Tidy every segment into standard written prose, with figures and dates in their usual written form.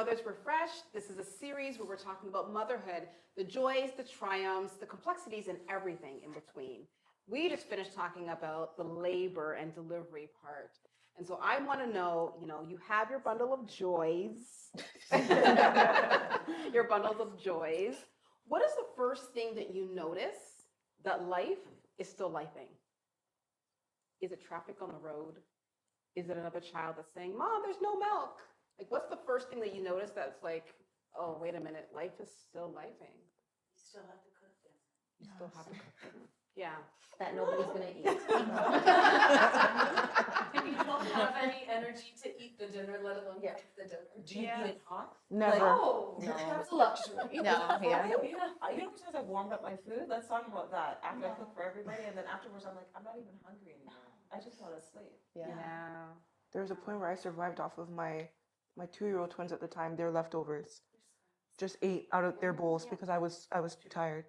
Mothers Refreshed. This is a series where we're talking about motherhood, the joys, the triumphs, the complexities, and everything in between. We just finished talking about the labor and delivery part. And so I want to know, you have your bundle of joys, your bundles of joys. What is the first thing that you notice that life is still lifing? Is it traffic on the road? Is it another child that's saying, Mom, there's no milk? Like, what's the first thing that you notice that's like, oh, wait a minute, life is still lifing? You still have to cook them. You still have to cook them. Yeah. That nobody's going to eat. And you don't have any energy to eat the dinner, let alone cook the dinner. Do you eat it hot? Never. No, No. that's a luxury. No, yeah. You know how many times I've warmed up my food? Let's talk about that. After I cook for everybody, and then afterwards I'm like, I'm not even hungry anymore. I just want to sleep. Yeah. There was a point where I survived off of my 2-year-old twins at the time, their leftovers. Just ate out of their bowls because I was too tired.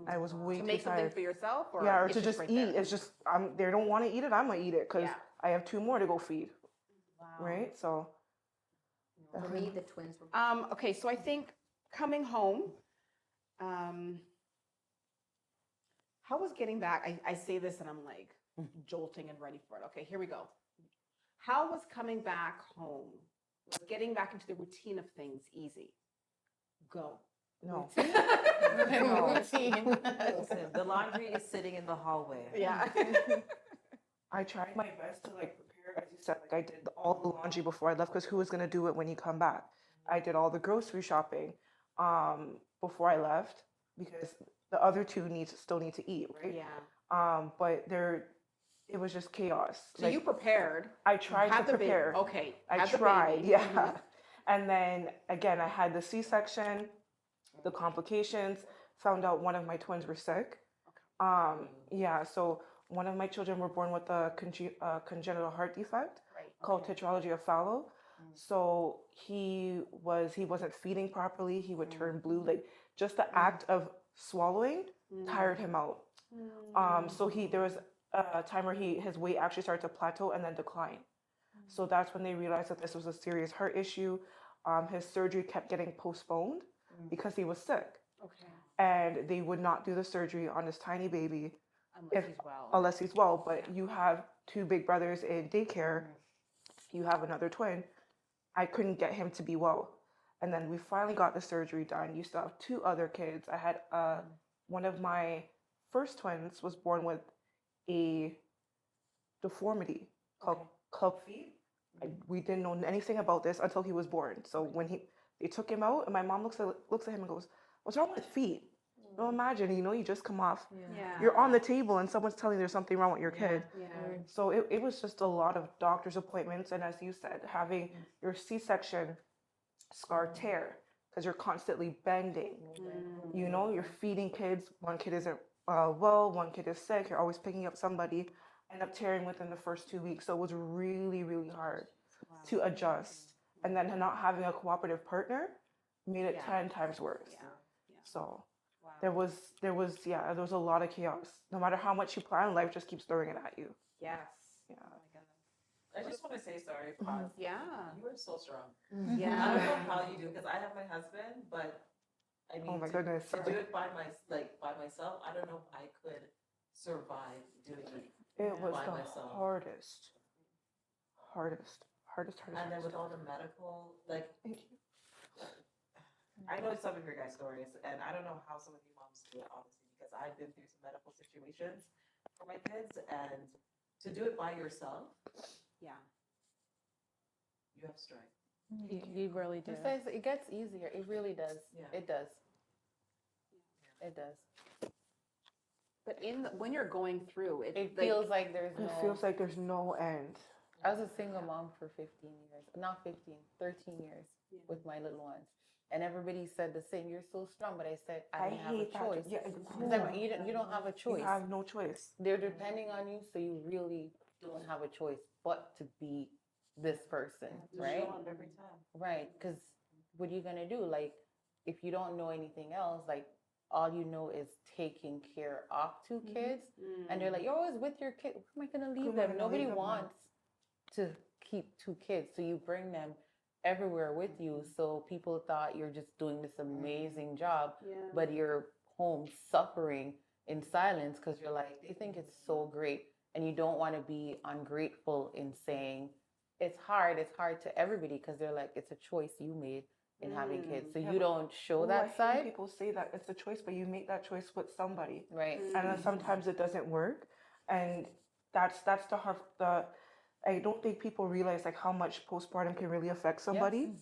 I was way To too make something tired. for yourself? Or Yeah, or it's to just right eat. there? It's just they don't want to eat it. I'm gonna eat it because Yeah. I have 2 more to go feed. Wow. Right? So. For me, the twins were. Okay, so I think coming home, how was getting back? I say this and I'm like jolting and ready for it. Okay, here we go. How was coming back home? Was getting back into the routine of things easy? Go. No. Routine. Listen, the laundry is sitting in the hallway. Yeah. I tried my best to prepare, as you said, I did all the laundry before I left because who was gonna do it when you come back? I did all the grocery shopping before I left because the other 2 still need to eat, right? Yeah. But it was just chaos. So you prepared. I tried to had the baby. prepare. Okay. I had the tried, baby. yeah. Mhm. And then again, I had the C-section, the complications, found out one of my twins were sick. Yeah, so one of my children were born with a congenital heart defect Right. called tetralogy of Fallot. So he wasn't feeding properly. He would turn blue. Like just the act of swallowing tired him out. So there was a time where his weight actually started to plateau and then decline. So that's when they realized that this was a serious heart issue. His surgery kept getting postponed because he was sick. Okay. And they would not do the surgery on this tiny baby Unless he's well. But you have 2 big brothers in daycare. You have another twin. I couldn't get him to be well. And then we finally got the surgery done. You still have 2 other kids. I had one of my first twins was born with a deformity called club feet. We didn't know anything about this until he was born. So when they took him out, and my mom looks at him and goes, "What's wrong with feet?" No, imagine, you just come off. Yeah. You're on the table and someone's telling you there's something wrong with your kid. Yeah. So it was just a lot of doctor's appointments. And as you said, having your C-section scar tear because you're constantly bending. You're feeding kids. One kid isn't well, one kid is sick. You're always picking up somebody. End up tearing within the first 2 weeks. So it was really, really hard to adjust. And then not having a cooperative partner made it 10 times worse. Yeah. So Wow. there was a lot of chaos. No matter how much you plan, life just keeps throwing it at you. Yes. Yeah. Oh my goodness. I just want to say sorry, pause. Yeah. You are so strong. Mm-hmm. I Yeah. don't know how you do because I have my husband, but I mean, Oh my goodness. to do it by myself, I don't know if I could survive doing it. It was by the myself. hardest. And then with all the medical, I know some of your guys' stories, and I don't know how some of you moms do it, honestly, because I've been through some medical situations for my kids, and to do it by yourself, Yeah. you have strength. You really do. Besides, it gets easier. It really does. Yeah. It does. It does. But when you're going through it, It feels like there's It no. feels like there's no end. I was a single mom for 15 years. Not 15, 13 years with my little ones. And everybody said the same, you're so strong. But I said, I don't have a hate that. choice. Yeah, Because you don't have a choice. You have no choice. They're depending on you, so you really don't have a choice but to be this person, right? Show up every time. Right, because what are you gonna do? Like, if you don't know anything else, like all you know is taking care of 2 kids, and they're like, you're always with your kid. Where am I gonna leave Who am I them? gonna Nobody leave them, wants to keep 2 kids, so you bring them everywhere with you. So people thought you're just doing this amazing job, Yeah. but you're home suffering in silence because you're like, they think it's so great. And you don't want to be ungrateful in saying it's hard to everybody because they're like, it's a choice you made in having kids. So Yeah, you but- don't show I that hate when side. people say that it's a choice, but you make that choice with somebody. Right. And then sometimes it doesn't work, and that's the hard the I don't think people realize like how much postpartum can really affect somebody,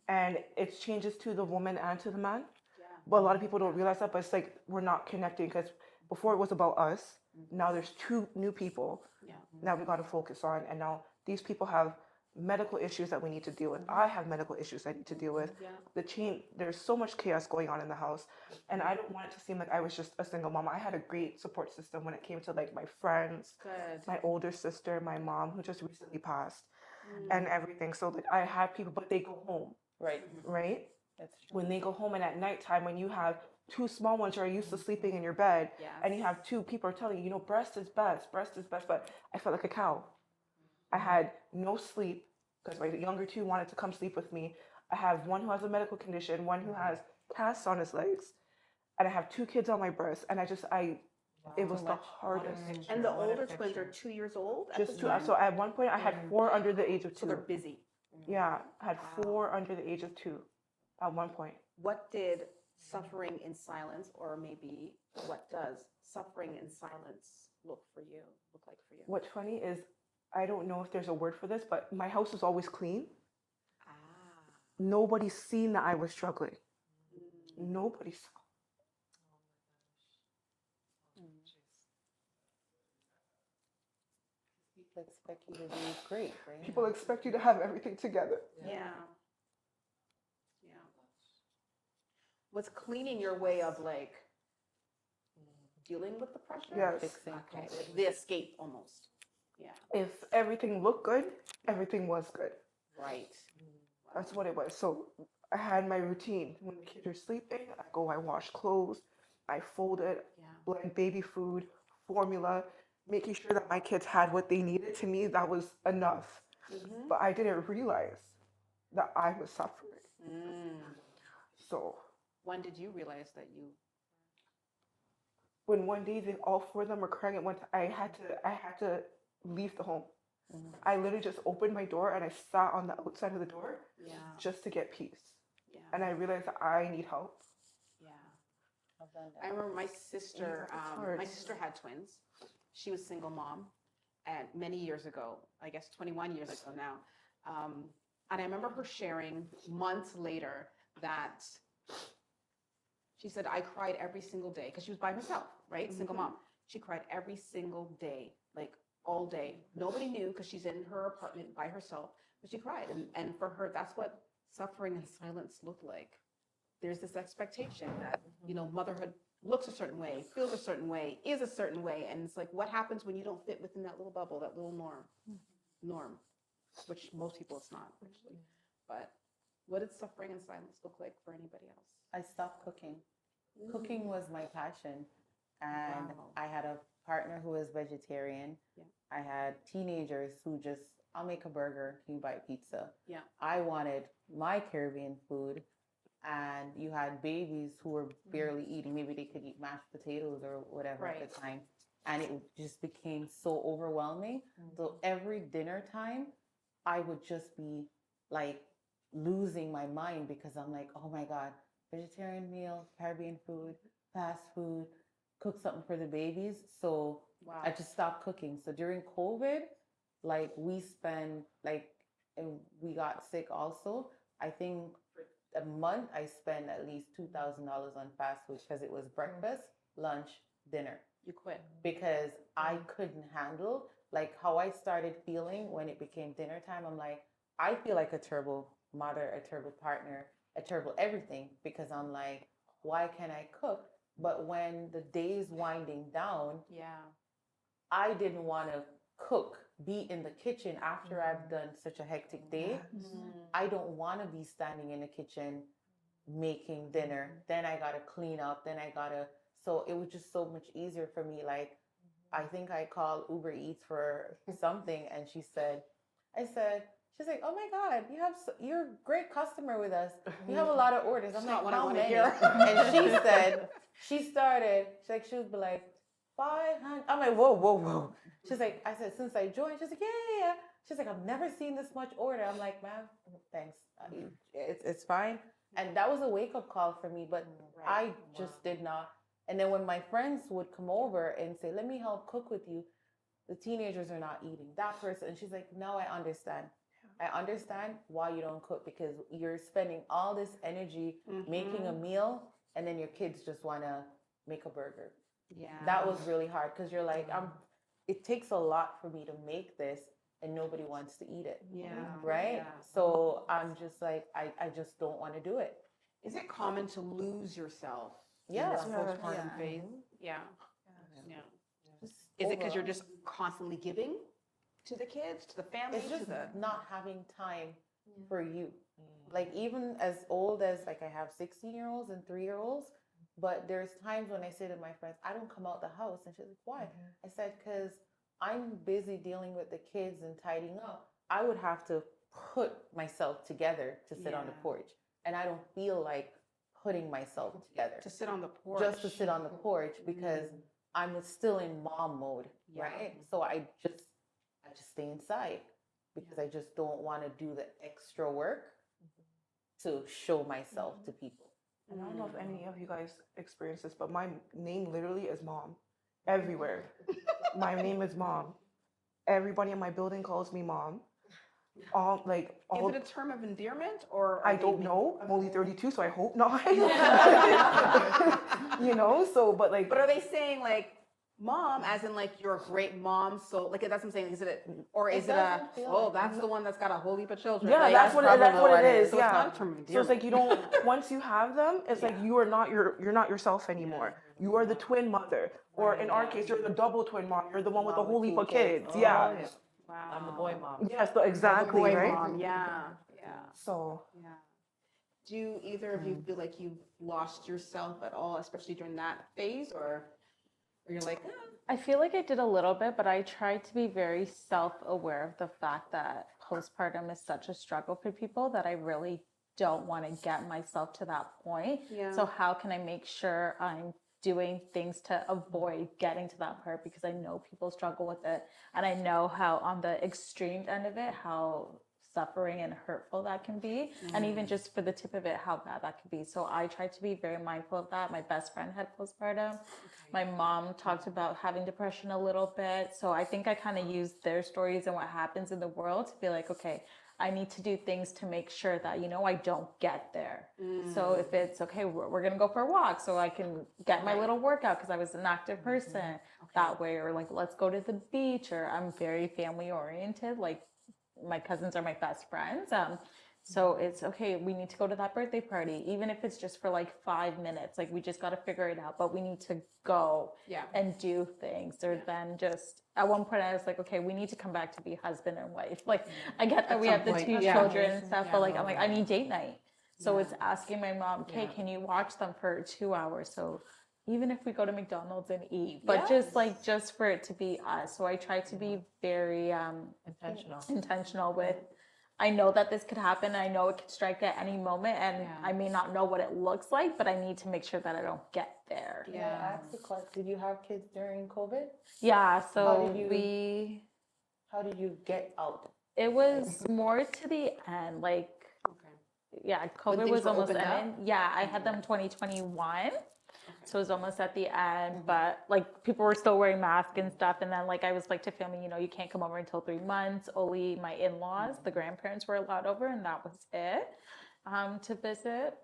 and it changes to the woman and to the man. Yeah. But a lot of people don't realize that, but it's like we're not connecting because before it was about us. Now there's two new people. Yeah. Now we got to focus on, and now these people have medical issues that we need to deal with. I have medical issues I need to deal with. Yeah. There's so much chaos going on in the house, and I don't want it to seem like I was just a single mom. I had a great support system when it came to like my friends, Good. my older sister, my mom who just recently passed, Mm. and everything. So like I had people, but they go home, Right. right? That's true. When they go home, and at nighttime when you have two small ones who are used to sleeping in your bed, Yes. and you have two people are telling you, you know, breast is best, but I felt like a cow. I had no sleep because my younger two wanted to come sleep with me. I have one who has a medical condition, one who has casts on his legs, and I have two kids on my breast, and it was Too the much. hardest. And the older twins are 2 years old. At Just the two. time? So at one point, I had four under the age of So they're two. busy. Yeah, I had Wow. four under the age of two at one point. What did suffering in silence, or maybe what does suffering in silence look like for you? What's funny is I don't know if there's a word for this, but my house is always clean. Ah. Nobody's seen that I was struggling. Nobody saw. People expect you to be great, right? People expect you to have everything together. Yeah. Yeah. Was cleaning your way of like dealing with the pressure? Yes. Fixing. Okay. Like the escape almost. Yeah. If everything looked good, everything was good. Right. That's what it was. So I had my routine. When the kids are sleeping, I wash clothes, I fold it, Yeah. blend baby food, formula, making sure that my kids had what they needed. To me, that was enough. Mm-hmm. But I didn't realize that I was suffering. Mm. So When did you realize that you? when one day all four of them were crying at one time, I had to leave the home. I literally just opened my door and I sat on the outside of the door Yeah. just to get peace. Yeah. And I realized that I need help. Yeah. I've done I that. remember my sister. it's hard. My sister had twins. She was single mom, and many years ago, I guess 21 years ago now. And I remember her sharing months later that she said, I cried every single day because she was by herself, right? Single mom. She cried every single day, like all day. Nobody knew because she's in her apartment by herself, but she cried. And for her, that's what suffering and silence looked like. There's this expectation that, you know, motherhood looks a certain way, feels a certain way, is a certain way. And it's like, what happens when you don't fit within that little bubble, that little norm, which most people it's not actually. But what did suffering and silence look like for anybody else? I stopped cooking. Cooking was my passion. And Wow. I had a partner who was vegetarian. Yeah. I had teenagers who just, I'll make a burger, can you buy pizza? Yeah. I wanted my Caribbean food. And you had babies who were barely eating. Maybe they could eat mashed potatoes or whatever at Right. the time. And it just became so overwhelming. So every dinner time, I would just be like losing my mind because I'm like, oh my God, vegetarian meal, Caribbean food, fast food, cook something for the babies. So Wow. I just stopped cooking. So during COVID, like we spend and we got sick also. I think a month I spent at least $2,000 on fast food because it was breakfast, lunch, dinner. You quit. Because I couldn't handle like how I started feeling when it became dinner time. I'm like, I feel like a terrible mother, a terrible partner, a terrible everything because I'm like, why can't I cook? But when the day's winding down, Yeah. I didn't want to cook, be in the kitchen after I've done such a hectic day. I don't want to be standing in the kitchen making dinner. Then I got to clean up. So it was just so much easier for me. Like, I think I called Uber Eats for something and she said, She's like, oh my God, you're a great customer with us. You have a lot of orders. I'm It's like, not what I how wanna many? hear. And she said, she would be like, 500. I'm like, whoa, whoa, whoa. She's like, I said, since I joined, she's like, yeah. She's like, I've never seen this much order. I'm like, ma'am, thanks. It's fine. And that was a wake-up call for me, but I just did not. And then when my friends would come over and say, let me help cook with you, the teenagers are not eating. That person, and she's like, no, I understand. I understand why you don't cook, because you're spending all this energy making a meal, and then your kids just want to make a burger. Yeah. That was really hard, because you're like, it takes a lot for me to make this, and nobody wants to eat it. Yeah. Right? Yeah. So I'm just like, I just don't want to do it. Is it common to lose yourself Yeah. in this Yeah. postpartum phase? Yeah. Yeah. Just Is it because you're overall. just constantly giving to the kids, to the family, It's to just the not having time for you. Like, even as old as, like, I have 16-year-olds and 3-year-olds, but there's times when I say to my friends, I don't come out the house. And she's like, why? I said, because I'm busy dealing with the kids and tidying up. I would have to put myself together to sit on the Yeah. porch. And I don't feel like putting myself together to sit on the porch? just to sit on the porch, because I'm still in mom mode, Yeah. right? So I just stay inside, because I just don't want to do the extra work to show myself to people. And I don't know if any of you guys experience this, but my name literally is mom everywhere. My name is mom. Everybody in my building calls me mom. All Is it a term of endearment, or I are they don't being- know. I'm only 32, so I hope not. You know, so but like, But are they saying like mom, as in like you're a great mom? So like that's what I'm saying. Is it or is it a doesn't feel like- that's the one that's got a whole heap of children? yeah, Like, that's what probably it is. So Yeah. it's not a term of endearment. So it's like you don't. Once you have them, it's like you are not you're not yourself anymore. You are the twin mother, or in our case, you're the double twin mom. You're the one with the Mom with whole heap two of kids. kids. Oh, Yeah. yeah. Wow. I'm the boy mom. Yes. So exactly. Boy Right. mom. Yeah. Yeah. So Yeah. Do either of you feel like you've lost yourself at all, especially during that phase, or you're like, I feel like I did a little bit, but I tried to be very self-aware of the fact that postpartum is such a struggle for people that I really don't want to get myself to that point. Yeah. So how can I make sure I'm doing things to avoid getting to that part, because I know people struggle with it, and I know how on the extreme end of it, how suffering and hurtful that can be, and even just for the tip of it, how bad that could be. So I try to be very mindful of that. My best friend had postpartum. My mom talked about having depression a little bit. So I think I kind of used their stories and what happens in the world to be like, okay, I need to do things to make sure that, I don't get there. So if it's okay, we're going to go for a walk so I can get my little workout because I was an active person that way, or like, let's go to the beach, or I'm very family oriented. Like, my cousins are my best friends. So it's okay, we need to go to that birthday party, even if it's just for like 5 minutes. Like, we just got to figure it out, but we need to go and do things. Or then just at one point I was like, okay, we need to come back to be husband and wife. Like, I get that we have the two children and stuff, but like, I'm like, I need date night. So it's asking my mom, okay, can you watch them for 2 hours? So even if we go to McDonald's and eat, but just for it to be us. So I try to be very intentional with, I know that this could happen. I know it could strike at any moment, and I may not know what it looks like, but I need to make sure that I don't get there. Yeah. I asked the question, did you have kids during COVID? Yeah. So How did you get out? it was more to the end, like, COVID things was were almost opened up? ending. Yeah, I had them 2021. So it was almost at the end, but like people were still wearing masks and stuff. And then like I was like to family, you can't come over until 3 months. Only my in-laws, the grandparents were allowed over, and that was it to visit.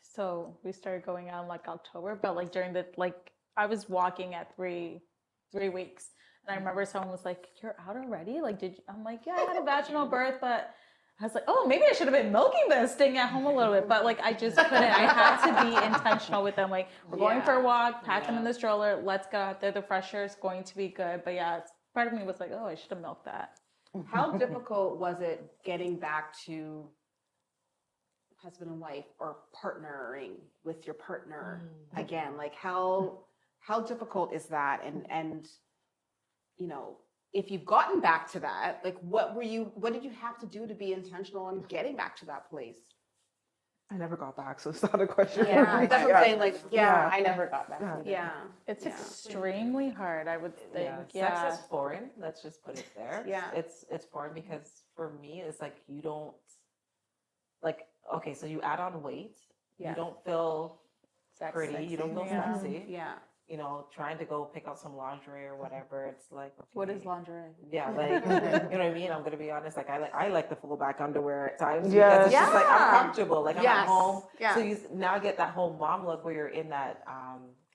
So we started going out in like October, but like during the, like I was walking at three weeks. And I remember someone was like, "You're out already? Like, did you?" I'm like, "Yeah, I had a vaginal birth, but I was like, oh, maybe I should have been milking this, staying at home a little bit." But like, I just couldn't. I had to be intentional with them. Like, we're going for a walk, pack them in the stroller. Let's go out there. The fresh air is going to be good. But yeah, part of me was like, oh, I should have milked that. How difficult was it getting back to husband and wife, or partnering with your partner again? Like, how difficult is that? And if you've gotten back to that, like what did you have to do to be intentional in getting back to that place? I never got back, so it's not a question. for Yeah, me. That's what I'm saying. Like, Yeah. I never got back. Yeah. either. yeah. It's Yeah. extremely hard, I would think. Yeah, sex is foreign. Let's just put it there. Yeah. It's foreign because for me, it's like you don't like. Okay, so you add on weight. Yeah. You don't feel pretty. Sexy. You don't feel Yeah. sexy. Yeah. You know, trying to go pick out some lingerie or whatever. It's like, okay. What is lingerie? Yeah, like you know what I mean. I'm gonna be honest. Like I like the full back underwear at times Yes. because it's just like I'm Yeah. comfortable. Like I'm Yes. at home. Yeah. So you now get that whole mom look where you're in that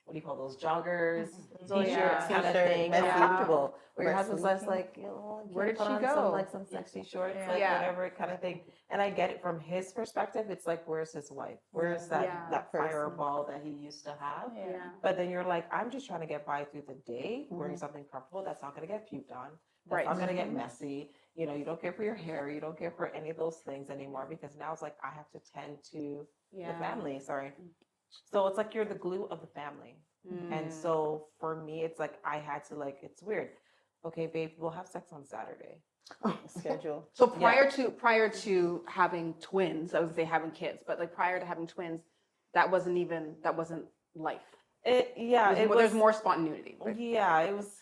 what do you call those joggers, t-shirts Yeah. kind of T-shirt, thing. messy. And comfortable. Where your Wear husband's less sleeping. like, you know, Where did put she on go? Some, like some sexy shorts, like Yeah. whatever kind of thing. And I get it from his perspective. It's like, where's his wife? Where's that Yeah. that Person. fireball that he used to have? Yeah. But then you're like, I'm just trying to get by through the day, wearing Mhm. something comfortable that's not going to get puked on. That's Right. not going to get Mhm. messy. You know, you don't care for your hair. You don't care for any of those things anymore because now it's like I have to tend to the family. Sorry. So it's like you're the glue of the family. And so for me, it's like I had to like, it's weird. Okay, babe, we'll have sex on Saturday. Schedule. So prior to having twins, I was gonna say having kids, but like prior to having twins, that wasn't life. It was There's more spontaneity. Right? Yeah, it was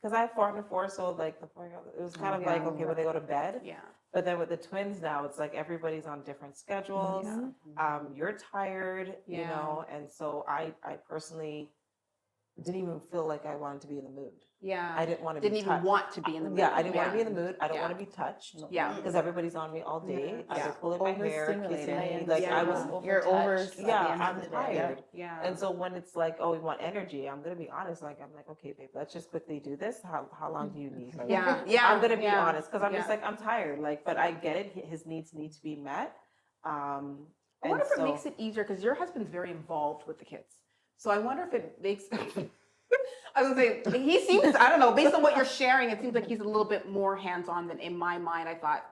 because I have 4 and 4, so like it was kind of Yeah. like okay, when they go to bed. Yeah. But then with the twins now, it's like everybody's on different schedules. You're tired, you Yeah. know, and so I personally didn't even feel like I wanted to be in the mood. Yeah. I didn't want to Didn't be even touched. want to be in the mood. Yeah, I didn't want to be in the mood. I don't Yeah. want to be touched. Yeah. Because everybody's on me all day. Yeah. Either pulling my hair, kissing Overstimulated. me. Like I was Yeah. You're overtouched. over- Yeah, at the end of I'm the day, yeah. tired. Yeah. And so when it's like, oh, we want energy, I'm gonna be honest. Like I'm like, okay, babe, let's just quickly do this. How long do you need? Like, Yeah. Yeah. I'm gonna be Yeah. honest because I'm just Yeah. like I'm tired. Like, but I get it. His needs need to be met. I And wonder if it so- makes it easier because your husband's very involved with the kids. So I wonder if it makes. I was gonna say he seems. I don't know. Based on what you're sharing, it seems like he's a little bit more hands-on than in my mind. I thought,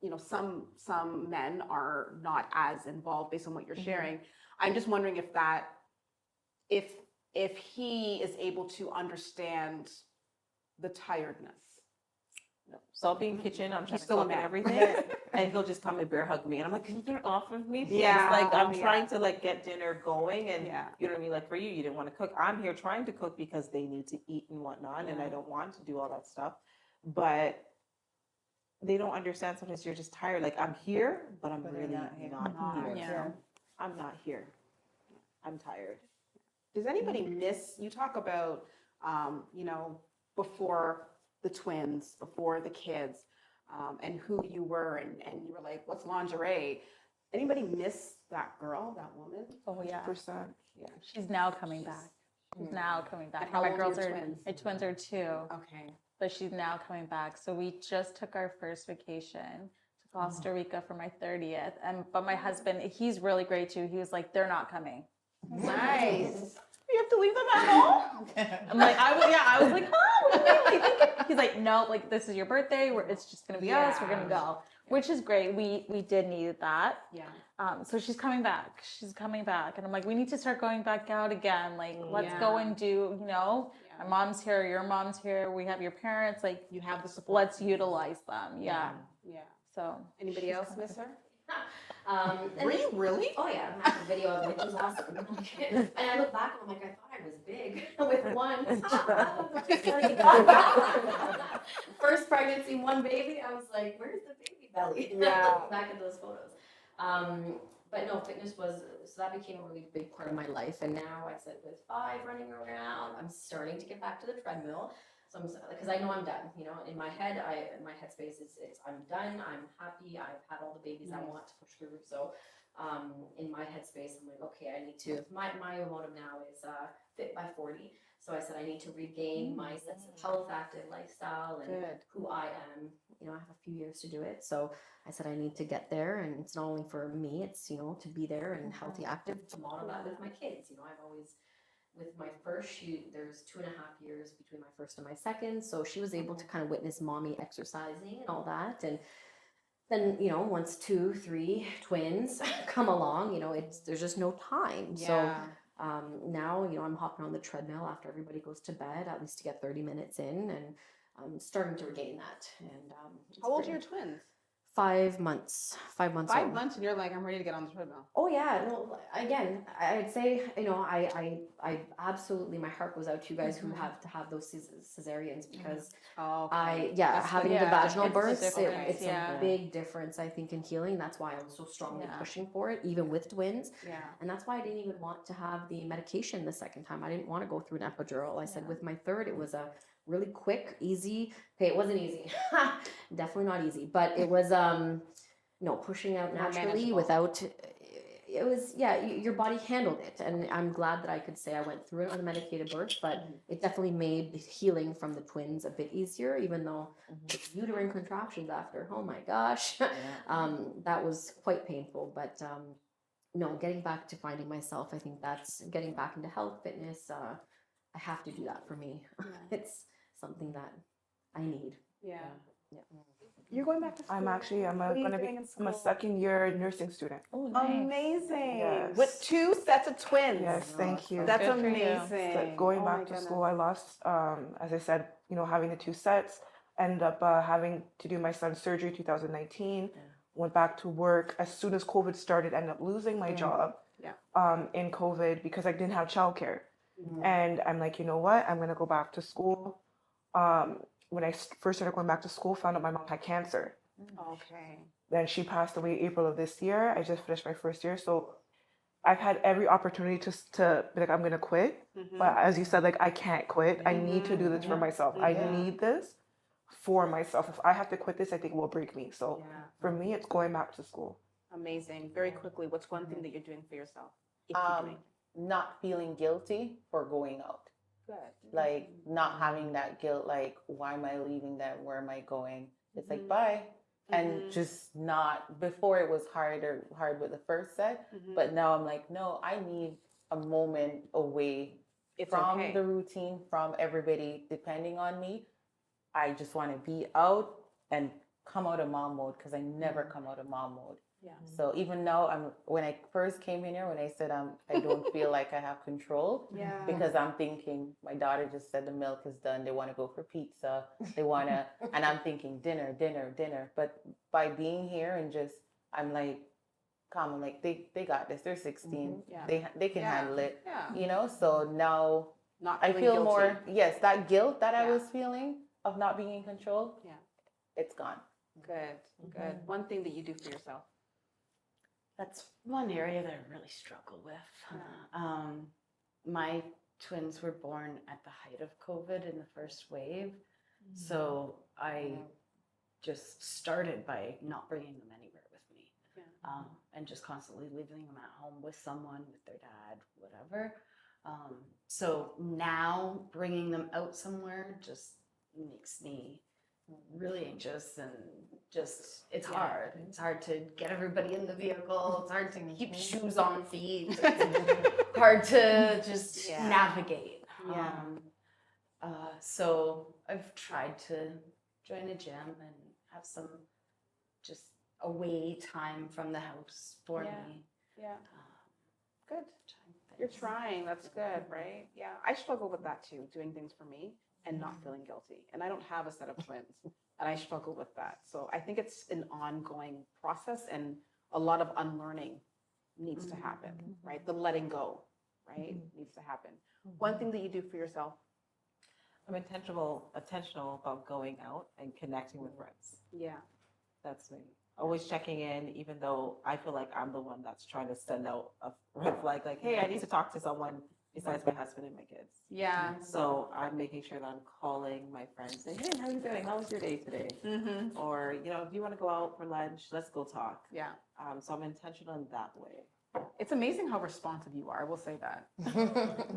you know, some men are not as involved based on what you're sharing. I'm just wondering if that, if he is able to understand the tiredness. So I'll be in the kitchen. I'm trying He's to still a cook and man. everything, and he'll just come and bear hug me, and I'm like, "Can you get off of me?" Please? Yeah, Like I'm yeah. trying to like get dinner going, and Yeah. you know what I mean. Like for you didn't want to cook. I'm here trying to cook because they need to eat and whatnot, and I don't want to do all that stuff. But they don't understand. Sometimes you're just tired. Like I'm here, but I'm But you're really not here. not here. Yeah. I'm not here. I'm tired. Does anybody miss, you talk about, you know, before the twins, before the kids, and who you were, and you were like, what's lingerie? Anybody miss that girl, that woman? Oh yeah. 100%. She's now coming back. She's now coming back. And how My old are girls your are twins? my twins are 2, Okay. but she's now coming back. So we just took our first vacation to Costa Rica for my 30th. But my husband, he's really great too. He was like, they're not coming. Nice. You have to leave them at home. I'm like, I was like, huh? What do you mean? Like, he's like, no, like this is your birthday. It's just gonna be us. We're gonna go, which is great. We did need that. Yeah. So she's coming back. She's coming back, and I'm like, we need to start going back out again. Like, let's go Yeah. and do. You know, my mom's here. Your mom's here. We have your parents. Like, You have the support. let's utilize them. Yeah. Yeah. So Anybody else miss her? And Were you really? Oh yeah, I have a video of it. It was awesome. And I look back and I'm like, I thought I was big with one. First pregnancy, one baby. I was like, where's the baby belly? Yeah. Back at those photos. But no, fitness was, so that became a really big part of my life. And now I said with 5 running around, I'm starting to get back to the treadmill. So I'm, because I know I'm done, you know, in my head, my headspace is, I'm done, I'm happy, I've had all the babies I want to push through. So in my headspace, I'm like, okay, I need to, my motive now is fit by 40. So I said, I need to regain my sense of health, active lifestyle, and Good. who I am. You know, I have a few years to do it. So I said, I need to get there. And it's not only for me, it's, you know, to be there and healthy, active, to model that with my kids. You know, I've always, with my first, there's 2.5 years between my first and my second. So she was able to kind of witness mommy exercising and all that. And then, you know, once 2, 3 twins come along, you know, there's just no time. So now, you know, I'm hopping on the treadmill after everybody goes to bed, at least to get 30 minutes in. And I'm starting to regain that. And it's How old are great. your twins? 5 months. 5 months 5 old. months, and you're like, I'm ready to get on the treadmill. Oh yeah, no. Again, I'd say I absolutely, my heart goes out to you guys who have to have those cesareans because Oh, having the yeah, vaginal it's the births, difference, it's yeah. a big difference I think in healing. That's why I was so strongly Yeah. pushing for it, even with twins. Yeah. And that's why I didn't even want to have the medication the second time. I didn't want to go through an epidural. I said Yeah. with my third, it was a really quick, easy. Okay, it wasn't easy. Definitely not easy, but it was pushing out More naturally manageable. without. It was your body handled it, and I'm glad that I could say I went through it on a medicated birth. But it definitely made healing from the twins a bit easier, even though the uterine contractions after. Oh my gosh, that was quite painful. But no, getting back to finding myself, I think that's getting back into health, fitness. I have to do that for me. It's something that I need. Yeah. Yeah. You're going back to school. I'm What are you gonna doing be in I'm a school? second year nursing student. Oh, nice. Amazing. Yes. With 2 sets of twins. Yes, thank you. That's Good for you. amazing. So going Oh my back to goodness. school, I lost, as I said, having the 2 sets, ended up having to do my son's surgery 2019, went back to work. As soon as COVID started, ended up losing my job in COVID because I didn't have childcare. And I'm like, you know what? I'm going to go back to school. When I first started going back to school, found out my mom had cancer. Okay. Then she passed away April of this year. I just finished my first year. So I've had every opportunity to be like, I'm going to quit. But as you said, like, I can't quit. I need to do this for myself. I need this for myself. If I have to quit this, I think it will break me. So for me, it's going back to school. Amazing. Very quickly, what's one thing that you're doing for yourself? If you're doing. Not feeling guilty for going out. Good. Like not having that guilt, like why am I leaving them? Where am I going? It's like bye. And just not, before it was hard with the first set, but now I'm like, no, I need a moment away from the routine, from everybody depending on me. I just want to be out and come out of mom mode because I never come out of mom mode. Yeah. So even now, when I first came in here, when I said I don't feel like I have control, because I'm thinking my daughter just said the milk is done. They want to go for pizza. They want to, and I'm thinking dinner. But by being here and just, I'm like, calm. I'm like they got this. They're 16. Yeah. They can handle it. Yeah. So now Not I feeling feel guilty. more. Yes, that guilt that I was feeling of not being in control. Yeah. It's gone. Good. Good. One thing that you do for yourself. That's one area that I really struggle with. My twins were born at the height of COVID in the first wave. So I just started by not bringing them anywhere with me. And just constantly leaving them at home with someone, with their dad, whatever. So now bringing them out somewhere just makes me really anxious and just it's hard. It's hard to get everybody in the vehicle. It's hard to keep shoes on feet. It's hard to just navigate. So I've tried to join a gym and have some just away time from the house for me. Yeah. Good. You're trying. That's good, right? Yeah. I struggle with that too, doing things for me and not feeling guilty. And I don't have a set of twins, and I struggle with that. So I think it's an ongoing process, and a lot of unlearning needs to happen, right? The letting go, right, needs to happen. One thing that you do for yourself. I'm intentional about going out and connecting with friends. Yeah. That's me. Always checking in, even though I feel like I'm the one that's trying to send out a red flag, like, hey, I need to talk to someone besides my husband and my kids. Yeah. So I'm making sure that I'm calling my friends, saying, hey, how are you doing? How was your day today? Or, do you want to go out for lunch? Let's go talk. Yeah. So I'm intentional in that way. It's amazing how responsive you are. I will say that.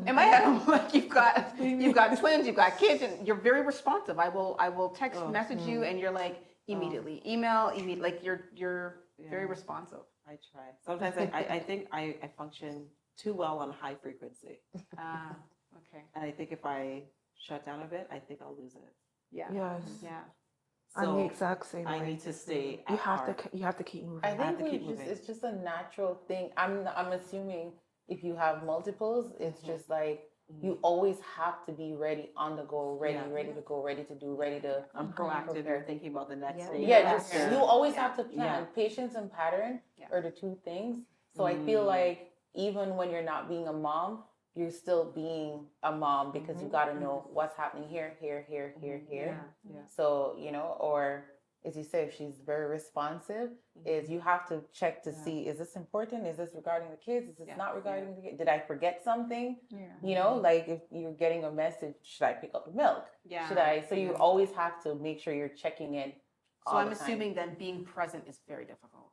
In my head, I'm like, you've got twins, you've got kids, and you're very responsive. I will text, message you, and you're like immediately, email, like you're very responsive. I try. Sometimes I think I function too well on high frequency. Okay. And I think if I shut down a bit, I think I'll lose it. Yeah. Yes. Yeah. I'm the exact same I way. need to stay. You at have heart. to keep moving. I have think to keep moving. it's just a natural thing. I'm assuming if you have multiples, it's just like You always have to be ready on the go, ready, Yeah. ready to go, ready to do, ready to. I'm proactive. Prepare. You're thinking about the next Yeah. day. Yeah, Yeah. just Yeah. you always Yeah. have to plan. Yeah. Patience and pattern Yeah. are the two things. So I feel Mm. like even when you're not being a mom, you're still being a mom because you got to know what's happening here, here, here, here, here. Yeah. So, or as you say, if she's very responsive, is you have to check to see, is this important? Is this regarding the kids? Is this not regarding the kids? Did I forget something? Yeah. Like if you're getting a message, should I pick up the milk? Yeah. Should I? So you always have to make sure you're checking in. So all I'm the time. assuming then being present is very difficult.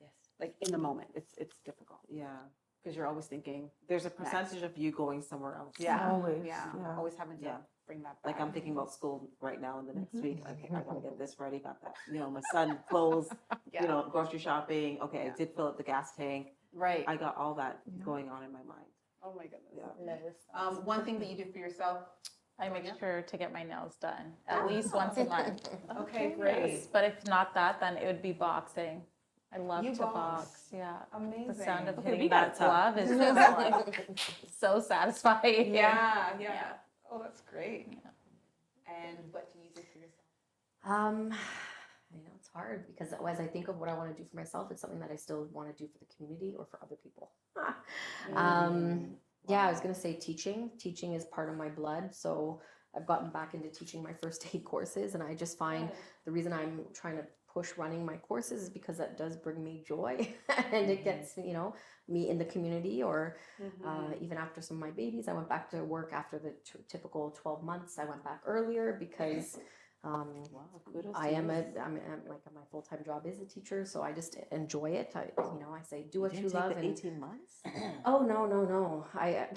Yes. Like in the moment, it's difficult Yeah. because you're always thinking, There's a percentage of you going somewhere else. yeah, Always. yeah, Yeah. always having to Yeah. bring that back. Like I'm thinking about school right now in the next week. Okay, I gotta get this ready. Got that. My son clothes. Yeah. Grocery shopping. Okay, Yeah. I did fill up the gas tank. Right. I got all that going on in my mind. Oh my goodness. Yeah. Never stops. One thing that you do for yourself. I make sure to get my nails done at least once a month. Okay, Yes, great. but if not that, then it would be boxing. I love You to box. box. Yeah. Amazing. The sound of Okay, we hitting got that it tough. glove is just like so satisfying. Yeah, yeah. Yeah. Oh, that's great. Yeah. And what do you do for yourself? It's hard because as I think of what I want to do for myself, it's something that I still want to do for the community or for other people. Yeah, I was going to say teaching. Teaching is part of my blood. So I've gotten back into teaching my first aid courses. And I just find the reason I'm trying to push running my courses is because that does bring me joy. And it gets, me in the community or even after some of my babies. I went back to work after the typical 12 months. I went back earlier because Wow, kudos I to am you. I'm like my full-time job is a teacher, so I just enjoy it. I say do what Did you take love. the And 18 months? oh no, I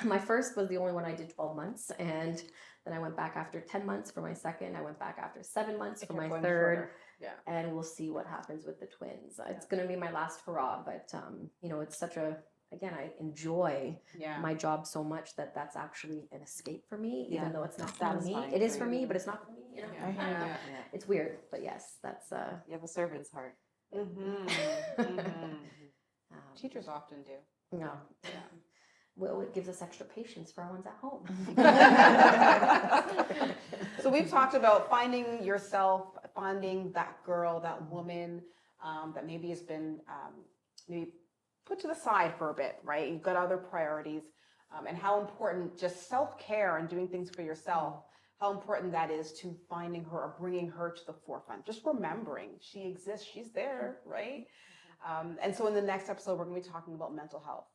my first was the only one I did 12 months, and then I went back after 10 months for my second. I went back after 7 months for my third, and we'll see what happens with the twins. It's going to be my last hurrah, but it's such a I enjoy my job so much that's actually an escape for me, even though it's not for me. Satisfying It is for for me, you. but it's not for me. I hear you. Yeah. It's weird, but yes, that's You have a servant's heart. Teachers often do. no. Well, it gives us extra patience for our ones at home. So we've talked about finding yourself, finding that girl, that woman that maybe has been maybe put to the side for a bit, right? You've got other priorities, and how important just self-care and doing things for yourself, how important that is to finding her or bringing her to the forefront. Just remembering she exists, she's there, right? And so in the next episode, we're going to be talking about mental health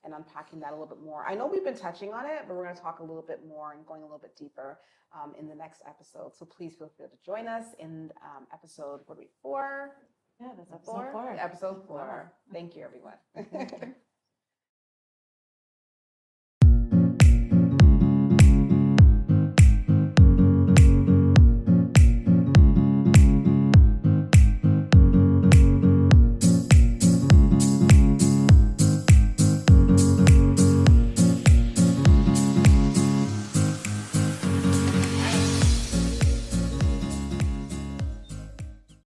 and unpacking that a little bit more. I know we've been touching on it, but we're going to talk a little bit more and going a little bit deeper in the next episode. So please feel free to join us in episode 4. Yeah, that's episode 4. Episode 4. Thank you, everyone.